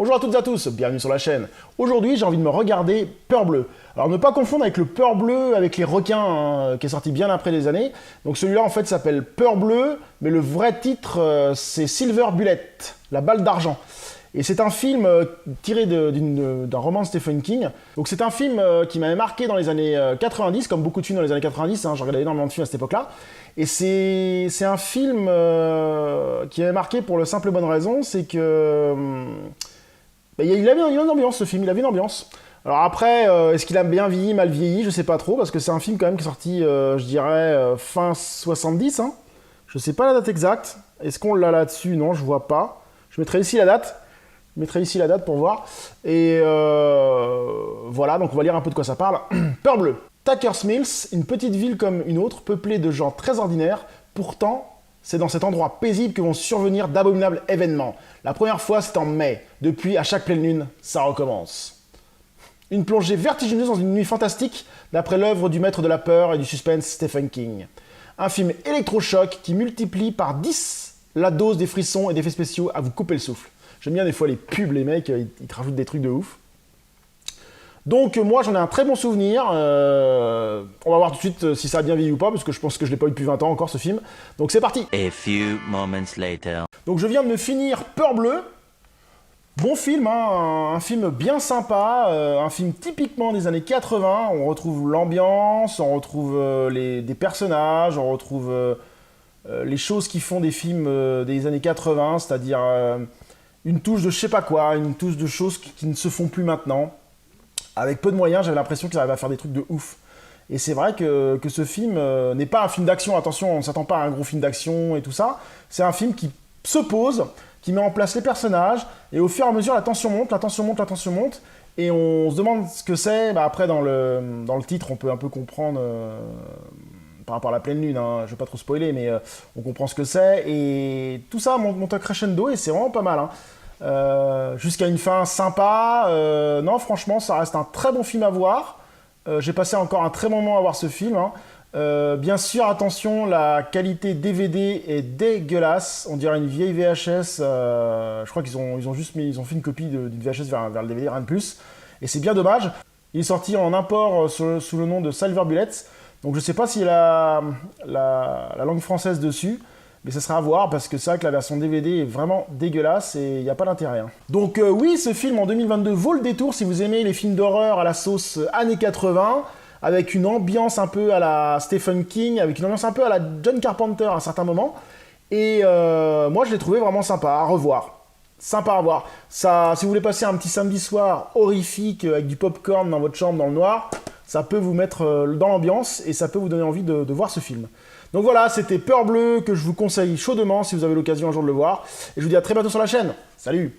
Bonjour à toutes et à tous, bienvenue sur la chaîne. Aujourd'hui, j'ai envie de me regarder Peur Bleue. Alors ne pas confondre avec le Peur Bleu avec les requins, hein, qui est sorti bien après des années. Donc celui-là en fait s'appelle Peur Bleue, mais le vrai titre c'est Silver Bullet, la balle d'argent. Et c'est un film tiré d'un roman de Stephen King. Donc c'est un film qui m'avait marqué dans les années 90, comme beaucoup de films dans les années 90, hein, je regardais énormément de films à cette époque-là. Et c'est un film qui m'avait marqué pour la simple et bonne raison, c'est que... il avait une ambiance, ce film, il avait une ambiance. Alors après, est-ce qu'il a bien vieilli, mal vieilli, je sais pas trop, parce que c'est un film quand même qui est sorti, je dirais, fin 70, hein. Je sais pas la date exacte. Est-ce qu'on l'a là-dessus? Non, je vois pas. Je mettrai ici la date. Je mettrai ici la date pour voir. Et voilà, donc on va lire un peu de quoi ça parle. Peur Bleue. Tucker's Mills, une petite ville comme une autre, peuplée de gens très ordinaires. Pourtant, c'est dans cet endroit paisible que vont survenir d'abominables événements. La première fois, c'est en mai. Depuis, à chaque pleine lune, ça recommence. Une plongée vertigineuse dans une nuit fantastique, d'après l'œuvre du maître de la peur et du suspense Stephen King. Un film électrochoc qui multiplie par 10 la dose des frissons et d'effets spéciaux à vous couper le souffle. J'aime bien des fois les pubs, les mecs, ils te rajoutent des trucs de ouf. Donc moi j'en ai un très bon souvenir, on va voir tout de suite si ça a bien vieilli ou pas, parce que je pense que je l'ai pas eu depuis 20 ans encore ce film. Donc c'est parti. A few moments later. Donc je viens de me finir Peur Bleue. Bon film, hein, un film bien sympa, un film typiquement des années 80, on retrouve l'ambiance, on retrouve des personnages, on retrouve les choses qui font des films des années 80, c'est-à-dire une touche de je sais pas quoi, une touche de choses qui ne se font plus maintenant. Avec peu de moyens, j'avais l'impression qu'ils arrivaient à faire des trucs de ouf. Et c'est vrai que ce film n'est pas un film d'action, attention, on ne s'attend pas à un gros film d'action et tout ça. C'est un film qui se pose, qui met en place les personnages, et au fur et à mesure, la tension monte, la tension monte, la tension monte, et on se demande ce que c'est. Bah, après, dans le titre, on peut un peu comprendre, par rapport à la pleine lune, hein, je vais pas trop spoiler, mais on comprend ce que c'est, et tout ça monte à crescendo, et c'est vraiment pas mal, hein. Jusqu'à une fin sympa. Non, franchement, ça reste un très bon film à voir. J'ai passé encore un très bon moment à voir ce film, hein. Bien sûr, attention, la qualité DVD est dégueulasse. On dirait une vieille VHS. Je crois qu'ils ont fait une copie d'une VHS vers le DVD, rien de plus. Et c'est bien dommage. Il est sorti en import sous le nom de Silver Bullet. Donc je sais pas s'il y a la langue française dessus. Mais ça sera à voir, parce que c'est vrai que la version DVD est vraiment dégueulasse et il n'y a pas d'intérêt, hein. Donc oui, ce film en 2022 vaut le détour si vous aimez les films d'horreur à la sauce années 80, avec une ambiance un peu à la Stephen King, avec une ambiance un peu à la John Carpenter à certains moments. Et moi, je l'ai trouvé vraiment sympa à revoir. Sympa à voir. Ça, si vous voulez passer un petit samedi soir horrifique avec du popcorn dans votre chambre dans le noir, ça peut vous mettre dans l'ambiance et ça peut vous donner envie de voir ce film. Donc voilà, c'était Peur Bleue que je vous conseille chaudement si vous avez l'occasion un jour de le voir. Et je vous dis à très bientôt sur la chaîne. Salut!